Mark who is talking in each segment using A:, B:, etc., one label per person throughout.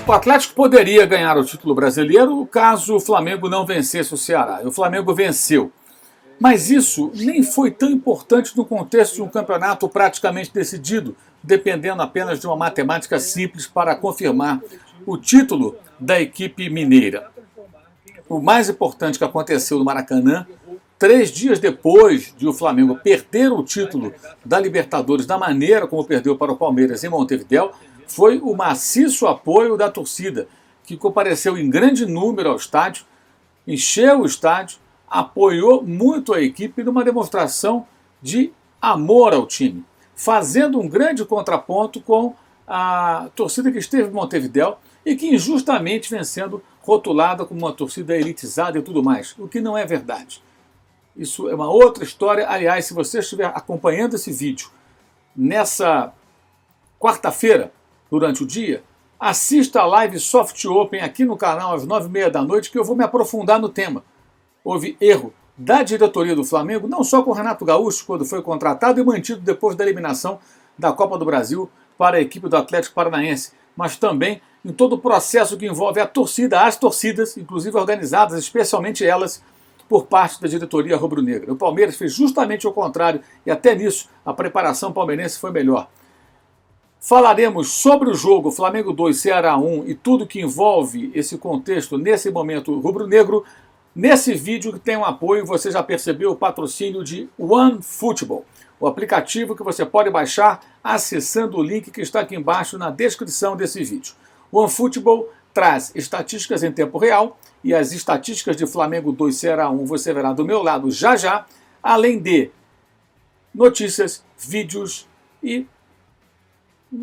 A: O Atlético poderia ganhar o título brasileiro caso o Flamengo não vencesse o Ceará. E o Flamengo venceu. Mas isso nem foi tão importante no contexto de um campeonato praticamente decidido, dependendo apenas de uma matemática simples para confirmar o título da equipe mineira. O mais importante que aconteceu no Maracanã, 3 dias depois de o Flamengo perder o título da Libertadores da maneira como perdeu para o Palmeiras em Montevidéu, foi o maciço apoio da torcida, que compareceu em grande número ao estádio, encheu o estádio, apoiou muito a equipe numa demonstração de amor ao time, fazendo um grande contraponto com a torcida que esteve em Montevidéu e que injustamente vem sendo rotulada como uma torcida elitizada e tudo mais, o que não é verdade. Isso é uma outra história. Aliás, se você estiver acompanhando esse vídeo nessa quarta-feira, durante o dia, assista a live Soft Open aqui no canal às 9h30 da noite, que eu vou me aprofundar no tema. Houve erro da diretoria do Flamengo, não só com o Renato Gaúcho, quando foi contratado e mantido depois da eliminação da Copa do Brasil para a equipe do Atlético Paranaense, mas também em todo o processo que envolve a torcida, as torcidas, inclusive organizadas, especialmente elas, por parte da diretoria rubro-negra. O Palmeiras fez justamente o contrário e até nisso a preparação palmeirense foi melhor. Falaremos sobre o jogo Flamengo 2, Ceará 1 e tudo que envolve esse contexto nesse momento rubro-negro nesse vídeo que tem um apoio, você já percebeu, o patrocínio de OneFootball, o aplicativo que você pode baixar acessando o link que está aqui embaixo na descrição desse vídeo. O OneFootball traz estatísticas em tempo real e as estatísticas de Flamengo 2, Ceará 1 você verá do meu lado já já, além de notícias, vídeos e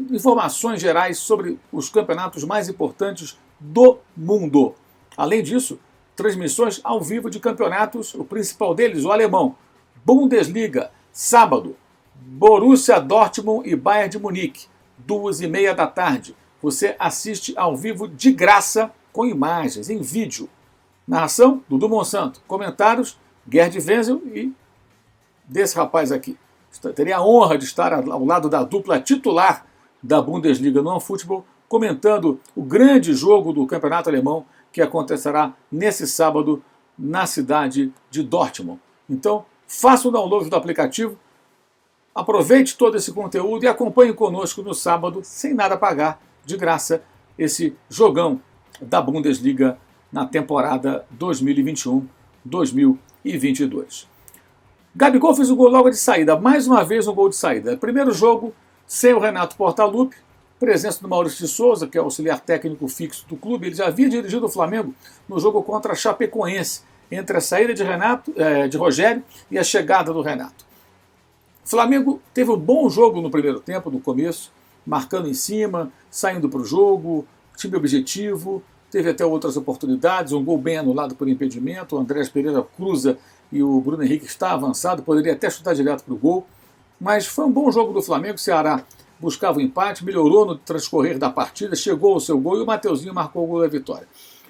A: informações gerais sobre os campeonatos mais importantes do mundo. Além disso, transmissões ao vivo de campeonatos, o principal deles, o alemão, Bundesliga, sábado, Borussia Dortmund e Bayern de Munique, 2h30 da tarde. Você assiste ao vivo de graça, com imagens, em vídeo. Narração, Dudu Monsanto. Comentários, Gerd Wenzel e desse rapaz aqui. Teria a honra de estar ao lado da dupla titular da Bundesliga no OneFootball, comentando o grande jogo do campeonato alemão que acontecerá nesse sábado na cidade de Dortmund. Então, faça o download do aplicativo, aproveite todo esse conteúdo e acompanhe conosco no sábado, sem nada pagar, de graça, esse jogão da Bundesliga na temporada 2021-2022. Gabigol fez o gol logo de saída, mais uma vez um gol de saída. Primeiro jogo sem o Renato Portaluppi, presença do Maurício de Souza, que é o auxiliar técnico fixo do clube. Ele já havia dirigido o Flamengo no jogo contra a Chapecoense, entre a saída de Rogério e a chegada do Renato. O Flamengo teve um bom jogo no primeiro tempo, no começo, marcando em cima, saindo para o jogo, time objetivo, teve até outras oportunidades, um gol bem anulado por impedimento, o Andrés Pereira cruza e o Bruno Henrique está avançado, poderia até chutar direto para o gol, mas foi um bom jogo do Flamengo. O Ceará buscava o empate, melhorou no transcorrer da partida, chegou ao seu gol e o Mateuzinho marcou o gol da vitória.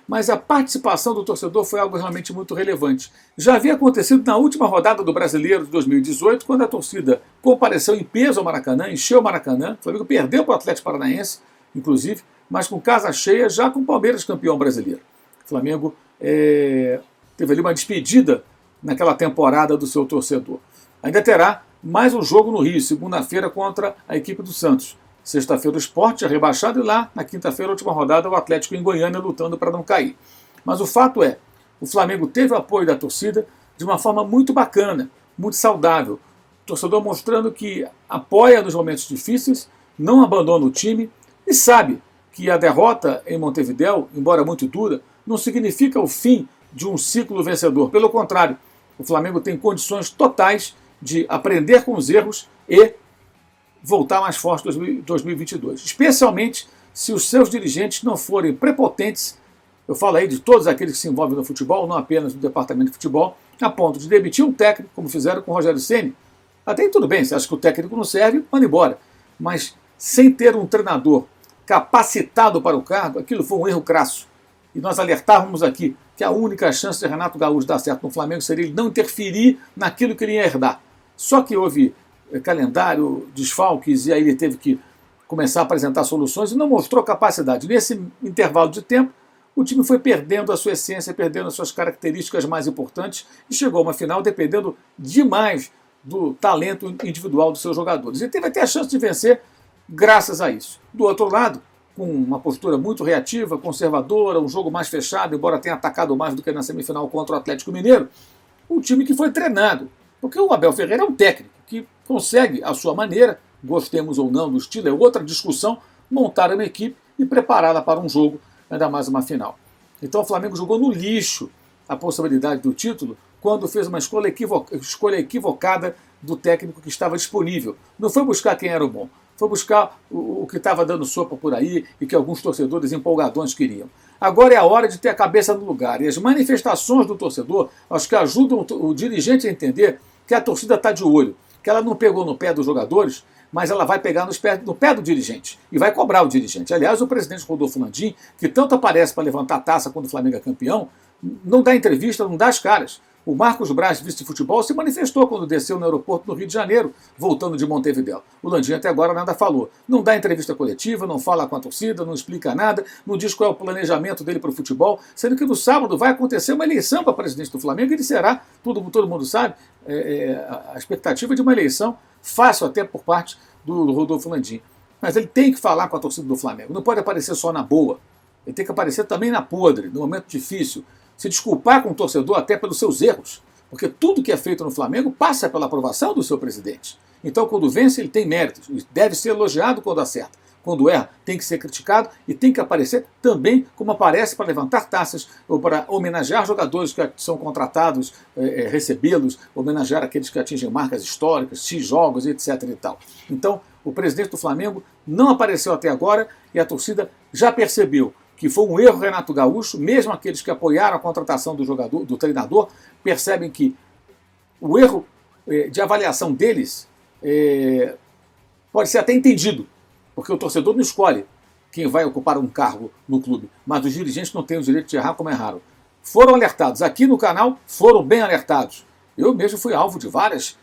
A: Mas a participação do torcedor foi algo realmente muito relevante. Já havia acontecido na última rodada do Brasileiro de 2018, quando a torcida compareceu em peso ao Maracanã, encheu o Maracanã, o Flamengo perdeu para o Atlético Paranaense, inclusive, mas com casa cheia, já com o Palmeiras campeão brasileiro. O Flamengo teve ali uma despedida naquela temporada do seu torcedor. Ainda terá mais um jogo no Rio, segunda-feira contra a equipe do Santos. Sexta-feira o Sport é rebaixado e lá, na quinta-feira, a última rodada, o Atlético em Goiânia lutando para não cair. Mas o fato é, o Flamengo teve o apoio da torcida de uma forma muito bacana, muito saudável. O torcedor mostrando que apoia nos momentos difíceis, não abandona o time e sabe que a derrota em Montevidéu, embora muito dura, não significa o fim de um ciclo vencedor. Pelo contrário, o Flamengo tem condições totais de aprender com os erros e voltar mais forte em 2022. Especialmente se os seus dirigentes não forem prepotentes, eu falo aí de todos aqueles que se envolvem no futebol, não apenas no departamento de futebol, a ponto de demitir um técnico, como fizeram com o Rogério Ceni. Até aí tudo bem, você acha que o técnico não serve, manda embora. Mas sem ter um treinador capacitado para o cargo, aquilo foi um erro crasso. E nós alertávamos aqui que a única chance de Renato Gaúcho dar certo no Flamengo seria ele não interferir naquilo que ele ia herdar. Só que houve calendário, desfalques, e aí ele teve que começar a apresentar soluções e não mostrou capacidade. Nesse intervalo de tempo, o time foi perdendo a sua essência, perdendo as suas características mais importantes e chegou a uma final dependendo demais do talento individual dos seus jogadores. E teve até a chance de vencer graças a isso. Do outro lado, com uma postura muito reativa, conservadora, um jogo mais fechado, embora tenha atacado mais do que na semifinal contra o Atlético Mineiro, um time que foi treinado. Porque o Abel Ferreira é um técnico que consegue, à sua maneira, gostemos ou não do estilo, é outra discussão, montar uma equipe e prepará-la para um jogo, ainda mais uma final. Então o Flamengo jogou no lixo a possibilidade do título quando fez uma escolha equivocada do técnico que estava disponível. Não foi buscar quem era o bom, foi buscar o que estava dando sopa por aí e que alguns torcedores empolgadões queriam. Agora é a hora de ter a cabeça no lugar. E as manifestações do torcedor, acho que ajudam o dirigente a entender que a torcida está de olho, que ela não pegou no pé dos jogadores, mas ela vai pegar no pé do dirigente e vai cobrar o dirigente. Aliás, o presidente Rodolfo Landim, que tanto aparece para levantar a taça quando o Flamengo é campeão, não dá entrevista, não dá as caras. O Marcos Braz, vice de futebol, se manifestou quando desceu no aeroporto no Rio de Janeiro, voltando de Montevidéu. O Landim até agora nada falou. Não dá entrevista coletiva, não fala com a torcida, não explica nada, não diz qual é o planejamento dele para o futebol, sendo que no sábado vai acontecer uma eleição para presidente do Flamengo e ele será, todo mundo sabe, a expectativa de uma eleição fácil até por parte do Rodolfo Landim. Mas ele tem que falar com a torcida do Flamengo. Não pode aparecer só na boa. Ele tem que aparecer também na podre, no momento difícil. Se desculpar com o torcedor até pelos seus erros. Porque tudo que é feito no Flamengo passa pela aprovação do seu presidente. Então, quando vence, ele tem méritos. Deve ser elogiado quando acerta. Quando erra, tem que ser criticado e tem que aparecer também como aparece para levantar taças ou para homenagear jogadores que são contratados, recebê-los, homenagear aqueles que atingem marcas históricas, X jogos, etc. e tal. Então, o presidente do Flamengo não apareceu até agora e a torcida já percebeu que foi um erro Renato Gaúcho, mesmo aqueles que apoiaram a contratação do treinador, percebem que o erro de avaliação deles pode ser até entendido, porque o torcedor não escolhe quem vai ocupar um cargo no clube, mas os dirigentes não têm o direito de errar como erraram. Foram alertados. Aqui no canal foram bem alertados. Eu mesmo fui alvo de vários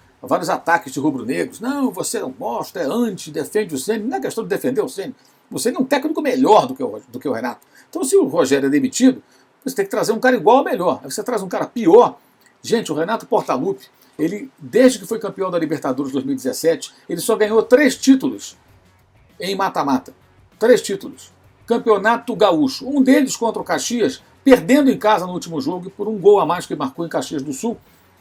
A: ataques de rubro-negros. Não, você não gosta, é anti, defende o Ceni. Não é questão de defender o Ceni. Você é um técnico melhor do que o Renato. Então, se o Rogério é demitido, você tem que trazer um cara igual ou melhor. Aí você traz um cara pior. Gente, o Renato Portaluppi, ele, desde que foi campeão da Libertadores 2017, ele só ganhou 3 títulos em mata-mata. 3 títulos. Campeonato Gaúcho. Um deles contra o Caxias, perdendo em casa no último jogo e por um gol a mais que marcou em Caxias do Sul,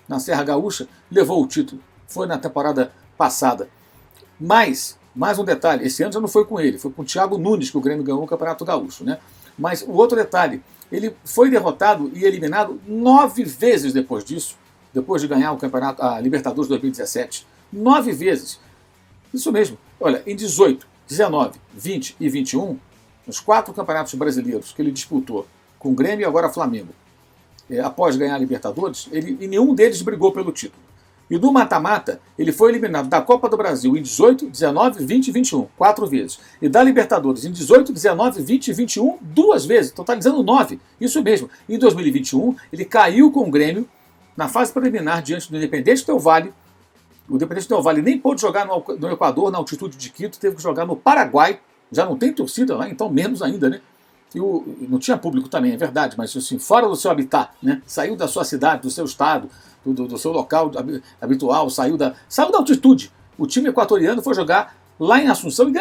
A: na Serra Gaúcha, levou o título. Foi na temporada passada. Mas, mais um detalhe, esse ano já não foi com ele, foi com o Thiago Nunes que o Grêmio ganhou o Campeonato Gaúcho, né? Mas o outro detalhe, ele foi derrotado e eliminado 9 vezes depois disso, depois de ganhar a Libertadores 2017. 9 vezes. Isso mesmo. Olha, em 18, 19, 20 e 21, nos 4 campeonatos brasileiros que ele disputou com o Grêmio e agora Flamengo, após ganhar a Libertadores, em nenhum deles brigou pelo título. E no mata-mata, ele foi eliminado da Copa do Brasil em 18, 19, 20 e 21, 4 vezes. E da Libertadores em 18, 19, 20 e 21, 2 vezes, totalizando 9. Isso mesmo. Em 2021, ele caiu com o Grêmio na fase preliminar diante do Independente Del Valle. O Independente Del Valle nem pôde jogar no Equador, na altitude de Quito, teve que jogar no Paraguai. Já não tem torcida lá, então menos ainda, né? Não tinha público também, é verdade, mas assim, fora do seu habitat, né? Saiu da sua cidade, do seu estado, do seu local habitual, saiu da altitude. O time equatoriano foi jogar lá em Assunção e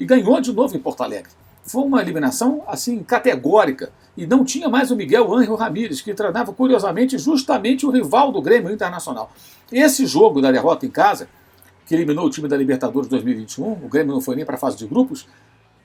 A: ganhou de novo em Porto Alegre. Foi uma eliminação assim categórica e não tinha mais o Miguel Ángel Ramírez, que treinava curiosamente justamente o rival do Grêmio Internacional. Esse jogo da derrota em casa, que eliminou o time da Libertadores 2021, o Grêmio não foi nem para a fase de grupos,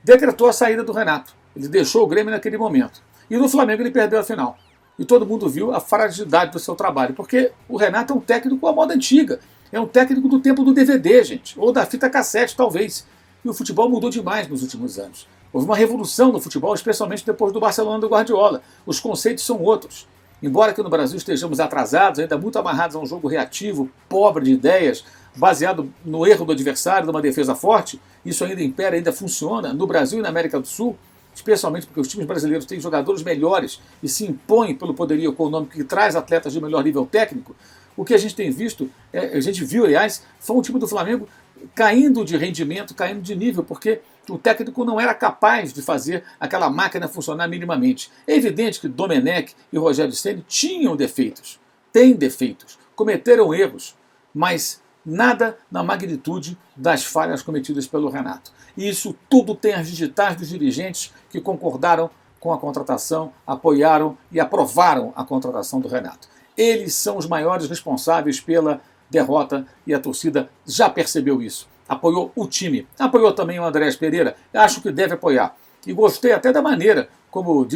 A: decretou a saída do Renato. Ele deixou o Grêmio naquele momento. E no Flamengo ele perdeu a final. E todo mundo viu a fragilidade do seu trabalho, porque o Renato é um técnico à moda antiga. É um técnico do tempo do DVD, gente, ou da fita cassete, talvez. E o futebol mudou demais nos últimos anos. Houve uma revolução no futebol, especialmente depois do Barcelona do Guardiola. Os conceitos são outros. Embora aqui no Brasil estejamos atrasados, ainda muito amarrados a um jogo reativo, pobre de ideias, baseado no erro do adversário, numa defesa forte, isso ainda impera, ainda funciona no Brasil e na América do Sul, especialmente porque os times brasileiros têm jogadores melhores e se impõem pelo poderio econômico que traz atletas de melhor nível técnico. O que a gente tem visto, a gente viu, aliás, foi um time do Flamengo caindo de rendimento, caindo de nível, porque o técnico não era capaz de fazer aquela máquina funcionar minimamente. É evidente que Domenech e Rogério Ceni tinham defeitos, têm defeitos, cometeram erros, mas nada na magnitude das falhas cometidas pelo Renato. E isso tudo tem as digitais dos dirigentes que concordaram com a contratação, apoiaram e aprovaram a contratação do Renato. Eles são os maiores responsáveis pela derrota e a torcida já percebeu isso. Apoiou o time, apoiou também o Andrés Pereira, acho que deve apoiar. E gostei até da maneira como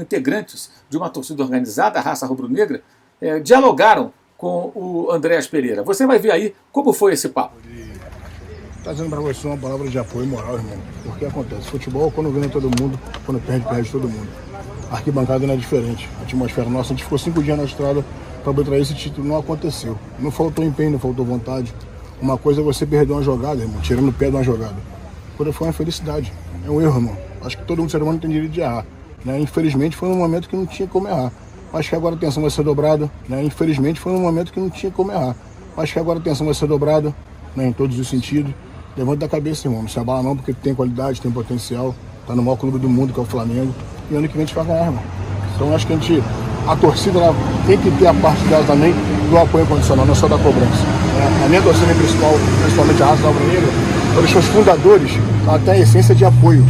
A: integrantes de uma torcida organizada, a raça rubro-negra, dialogaram com o Andrés Pereira. Você vai ver aí como foi esse papo.
B: Tá dizendo pra você uma palavra de apoio moral, irmão. Porque acontece, futebol, quando ganha todo mundo, quando perde todo mundo. A arquibancada não é diferente. A atmosfera nossa, a gente ficou 5 dias na estrada para botar esse título, não aconteceu. Não faltou empenho, não faltou vontade. Uma coisa é você perder uma jogada, irmão, tirando o pé de uma jogada. Quando foi uma felicidade, é um erro, irmão. Acho que todo mundo, ser humano, tem direito de errar. Né? Infelizmente, foi um momento que não tinha como errar. Acho que agora a atenção vai ser dobrada. Né? Infelizmente, foi um momento que não tinha como errar. Acho que agora a atenção vai ser dobrada, né, em todos os sentidos. Levanta a cabeça, irmão. Não se abala não, porque tem qualidade, tem potencial. Tá no maior clube do mundo, que é o Flamengo. E ano que vem a gente vai ganhar, irmão. Então acho que a torcida tem que ter a parte dela também do apoio incondicional, não só da cobrança. A minha torcida principal, principalmente a raça da Alva-Negra, eles são os fundadores, ela tem a essência de apoio.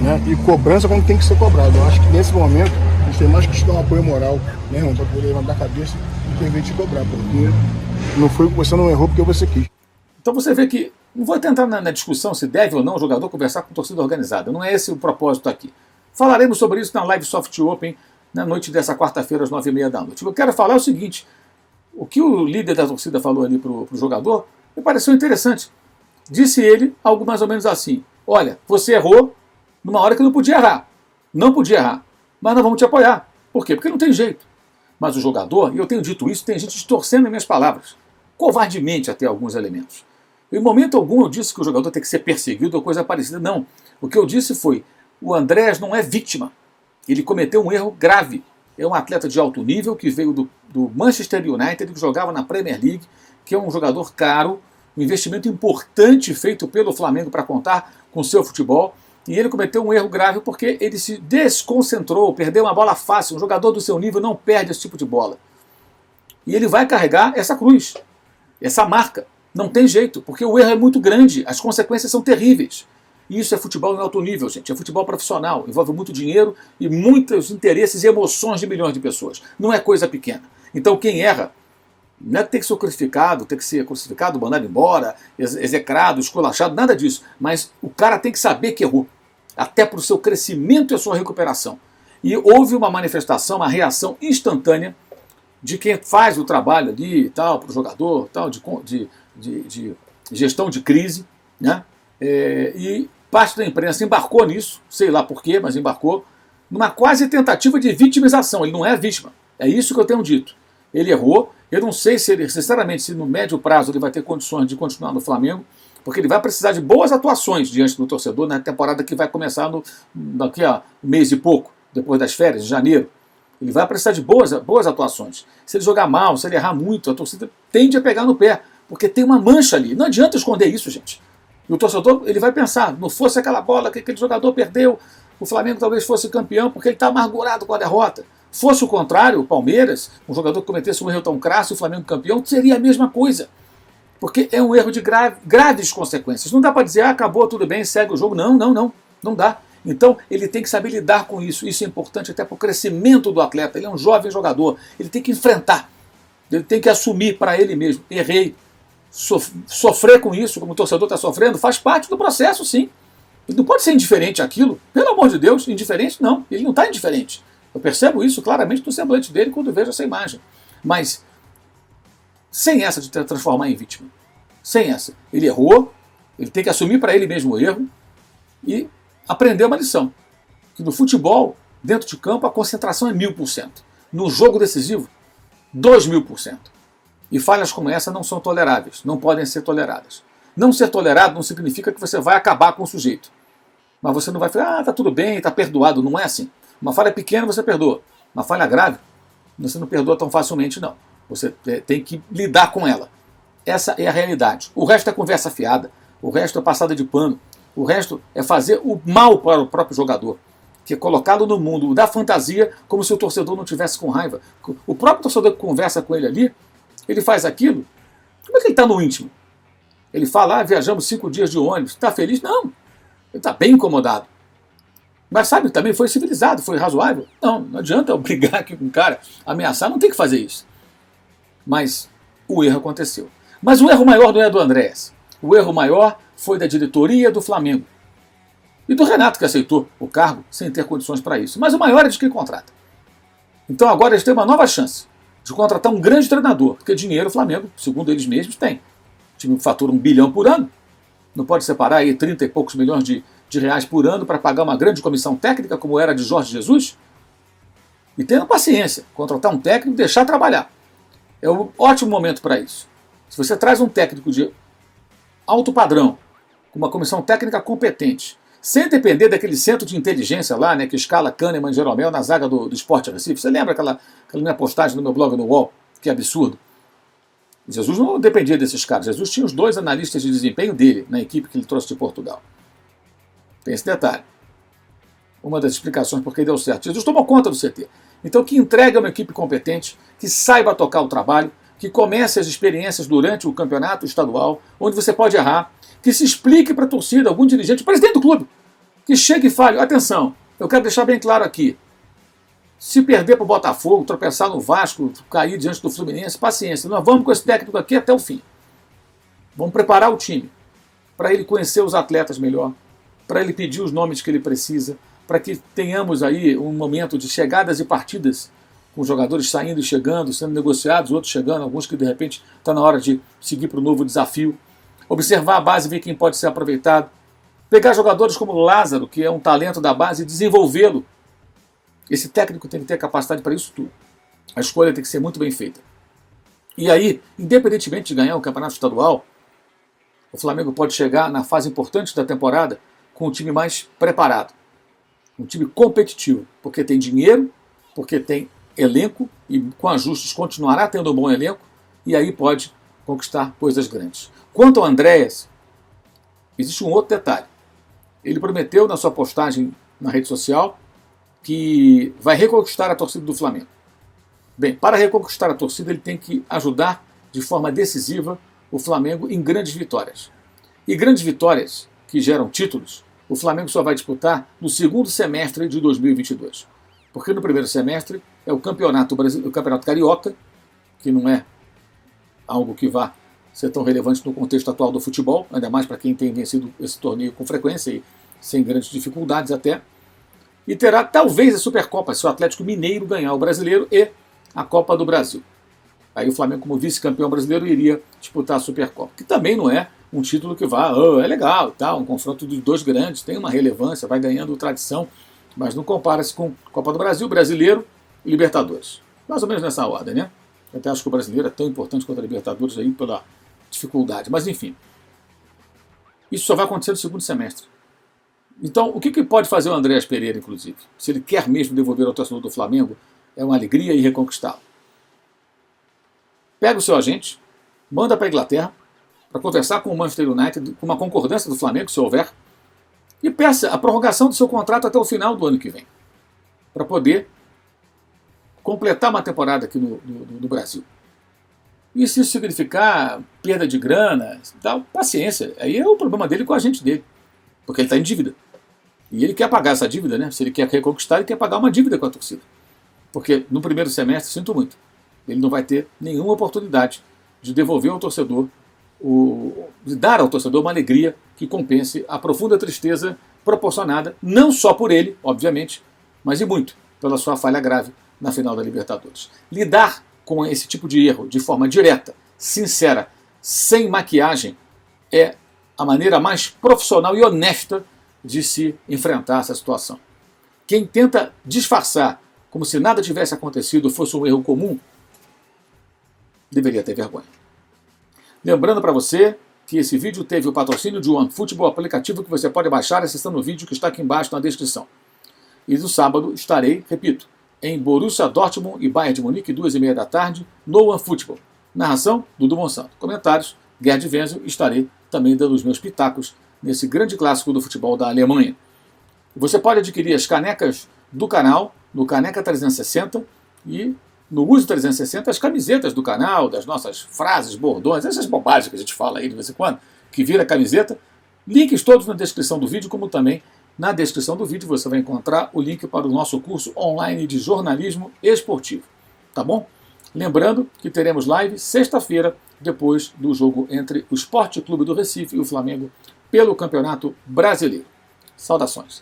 B: Né? E cobrança como tem que ser cobrado. Eu acho que nesse momento a gente tem mais que te dar um apoio moral, né, irmão, para poder levantar a cabeça e ter vez de cobrar, porque você não errou porque você quis.
A: Então você vê que não vou tentar na discussão se deve ou não o jogador conversar com torcida organizada. Não é esse o propósito aqui. Falaremos sobre isso na Live Soft Open na noite dessa quarta-feira às 9h30 da noite. Eu quero falar o seguinte: o que o líder da torcida falou ali para o jogador me pareceu interessante. Disse ele algo mais ou menos assim: olha, você errou numa hora que não podia errar. Não podia errar. Mas nós vamos te apoiar. Por quê? Porque não tem jeito. Mas o jogador, e eu tenho dito isso, tem gente distorcendo as minhas palavras. Covardemente até alguns elementos. Em momento algum eu disse que o jogador tem que ser perseguido ou coisa parecida. Não. O que eu disse foi: o Andrés não é vítima. Ele cometeu um erro grave. É um atleta de alto nível que veio do Manchester United, que jogava na Premier League, que é um jogador caro, um investimento importante feito pelo Flamengo para contar com o seu futebol. E ele cometeu um erro grave porque ele se desconcentrou, perdeu uma bola fácil. Um jogador do seu nível não perde esse tipo de bola. E ele vai carregar essa cruz, essa marca. Não tem jeito, porque o erro é muito grande, as consequências são terríveis. E isso é futebol em alto nível, gente. É futebol profissional. Envolve muito dinheiro e muitos interesses e emoções de milhões de pessoas. Não é coisa pequena. Então quem erra não é que tem que ser crucificado, mandado embora, execrado, esculachado, nada disso. Mas o cara tem que saber que errou. Até para o seu crescimento e a sua recuperação. E houve uma manifestação, uma reação instantânea de quem faz o trabalho ali e tal, para o jogador, tal, de gestão de crise, né? E parte da imprensa embarcou nisso, sei lá porquê, mas embarcou, numa quase tentativa de vitimização. Ele não é vítima, é isso que eu tenho dito. Ele errou, eu não sei se ele, sinceramente, se no médio prazo ele vai ter condições de continuar no Flamengo, porque ele vai precisar de boas atuações diante do torcedor na temporada que vai começar daqui a um mês e pouco, depois das férias, de janeiro. Ele vai precisar de boas atuações. Se ele jogar mal, se ele errar muito, a torcida tende a pegar no pé, porque tem uma mancha ali. Não adianta esconder isso, gente. E o torcedor, ele vai pensar, não fosse aquela bola que aquele jogador perdeu, o Flamengo talvez fosse campeão, porque ele está amargurado com a derrota. Fosse o contrário, o Palmeiras, um jogador que cometesse um erro tão crasso, o Flamengo campeão, seria a mesma coisa. Porque é um erro de graves consequências. Não dá para dizer, acabou, tudo bem, segue o jogo. Não dá. Então, ele tem que saber lidar com isso. Isso é importante até para o crescimento do atleta. Ele é um jovem jogador. Ele tem que enfrentar. Ele tem que assumir para ele mesmo. Errei. Sofrer com isso, como o torcedor está sofrendo, faz parte do processo, sim. Ele não pode ser indiferente àquilo. Pelo amor de Deus, indiferente não. Ele não está indiferente. Eu percebo isso claramente no semblante dele quando vejo essa imagem. Mas, sem essa de transformar em vítima. Sem essa. Ele errou, ele tem que assumir para ele mesmo o erro e aprender uma lição. Que no futebol, dentro de campo, a concentração é 1000%. No jogo decisivo, 2000%. E falhas como essa não são toleráveis, não podem ser toleradas. Não ser tolerado não significa que você vai acabar com o sujeito. Mas você não vai falar, tá tudo bem, tá perdoado. Não é assim. Uma falha pequena você perdoa. Uma falha grave, você não perdoa tão facilmente, não. Você tem que lidar com ela. Essa é a realidade. O resto é conversa fiada. O resto é passada de pano. O resto é fazer o mal para o próprio jogador, que é colocá-lo no mundo da fantasia como se o torcedor não tivesse com raiva. O próprio torcedor que conversa com ele ali, ele faz aquilo. Como é que ele está no íntimo? Ele fala, viajamos 5 dias de ônibus. Está feliz? Não. Ele está bem incomodado. Mas sabe, também foi civilizado, foi razoável. Não adianta eu brigar aqui com o cara, ameaçar, não tem que fazer isso. Mas o erro aconteceu. Mas o erro maior não é do Andréas. O erro maior foi da diretoria do Flamengo. E do Renato, que aceitou o cargo sem ter condições para isso. Mas o maior é de quem contrata. Então agora eles têm uma nova chance de contratar um grande treinador, porque dinheiro o Flamengo, segundo eles mesmos, tem. O time fatura 1 bilhão por ano. Não pode separar aí 30 e poucos milhões de reais por ano para pagar uma grande comissão técnica, como era de Jorge Jesus? E tendo paciência, contratar um técnico e deixar trabalhar. É um ótimo momento para isso. Se você traz um técnico de alto padrão, com uma comissão técnica competente, sem depender daquele centro de inteligência lá, né, que escala Kahneman e Jeromel na zaga do Sport Recife. Você lembra aquela minha postagem no meu blog no UOL? Que absurdo. Jesus não dependia desses caras. Jesus tinha os 2 analistas de desempenho dele na equipe que ele trouxe de Portugal. Tem esse detalhe. Uma das explicações por que deu certo. Jesus tomou conta do CT. Então que entregue uma equipe competente, que saiba tocar o trabalho, que comece as experiências durante o campeonato estadual, onde você pode errar, que se explique para a torcida, algum dirigente, o presidente do clube, que chegue e fale, atenção, eu quero deixar bem claro aqui, se perder para o Botafogo, tropeçar no Vasco, cair diante do Fluminense, paciência, nós vamos com esse técnico aqui até o fim. Vamos preparar o time, para ele conhecer os atletas melhor, para ele pedir os nomes que ele precisa, para que tenhamos aí um momento de chegadas e partidas, com jogadores saindo e chegando, sendo negociados, outros chegando, alguns que de repente está na hora de seguir para o novo desafio. Observar a base e ver quem pode ser aproveitado. Pegar jogadores como Lázaro, que é um talento da base, e desenvolvê-lo. Esse técnico tem que ter capacidade para isso tudo. A escolha tem que ser muito bem feita. E aí, independentemente de ganhar o campeonato estadual, o Flamengo pode chegar na fase importante da temporada com um time mais preparado. Um time competitivo, porque tem dinheiro, porque tem elenco e com ajustes continuará tendo um bom elenco e aí pode conquistar coisas grandes. Quanto ao Andréas, existe um outro detalhe. Ele prometeu na sua postagem na rede social que vai reconquistar a torcida do Flamengo. Bem, para reconquistar a torcida ele tem que ajudar de forma decisiva o Flamengo em grandes vitórias. E grandes vitórias que geram títulos, o Flamengo só vai disputar no segundo semestre de 2022. Porque no primeiro semestre é o campeonato brasileiro, o campeonato carioca, que não é algo que vá ser tão relevante no contexto atual do futebol, ainda mais para quem tem vencido esse torneio com frequência e sem grandes dificuldades até. E terá talvez a Supercopa, se o Atlético Mineiro ganhar o Brasileiro e a Copa do Brasil. Aí o Flamengo, como vice-campeão brasileiro, iria disputar a Supercopa, que também não é um título que vá, é legal, tá, um confronto dos 2 grandes, tem uma relevância, vai ganhando tradição, mas não compara-se com Copa do Brasil, Brasileiro e Libertadores. Mais ou menos nessa ordem, né? Eu até acho que o Brasileiro é tão importante quanto a Libertadores aí pela dificuldade. Mas enfim, isso só vai acontecer no segundo semestre. Então, o que pode fazer o Andréas Pereira, inclusive? Se ele quer mesmo devolver ao torcedor do Flamengo, é uma alegria e reconquistá-lo. Pega o seu agente, manda para a Inglaterra, para conversar com o Manchester United, com uma concordância do Flamengo, se houver, e peça a prorrogação do seu contrato até o final do ano que vem, para poder completar uma temporada aqui no Brasil. E se isso significar perda de grana, dá paciência. Aí é o problema dele com a gente dele, porque ele está em dívida. E ele quer pagar essa dívida, né? Se ele quer reconquistar, ele quer pagar uma dívida com a torcida. Porque no primeiro semestre, sinto muito, ele não vai ter nenhuma oportunidade de devolver ao torcedor, de dar ao torcedor uma alegria que compense a profunda tristeza proporcionada, não só por ele, obviamente, mas e muito pela sua falha grave na final da Libertadores. Lidar com esse tipo de erro de forma direta, sincera, sem maquiagem, é a maneira mais profissional e honesta de se enfrentar essa situação. Quem tenta disfarçar como se nada tivesse acontecido, fosse um erro comum, deveria ter vergonha. Lembrando para você que esse vídeo teve o patrocínio de OneFootball, aplicativo que você pode baixar acessando o vídeo que está aqui embaixo na descrição. E no sábado estarei, repito, em Borussia Dortmund e Bayern de Munique, 2h30 da tarde, no OneFootball. Narração, Dudu Monsanto. Comentários, Gerd Wenzel, estarei também dando os meus pitacos nesse grande clássico do futebol da Alemanha. Você pode adquirir as canecas do canal no Caneca 360 e no Uso 360 as camisetas do canal, das nossas frases, bordões, essas bobagens que a gente fala aí de vez em quando, que vira camiseta. Links todos na descrição do vídeo, como também na descrição do vídeo você vai encontrar o link para o nosso curso online de jornalismo esportivo. Tá bom? Lembrando que teremos live sexta-feira, depois do jogo entre o Sport Clube do Recife e o Flamengo pelo Campeonato Brasileiro. Saudações!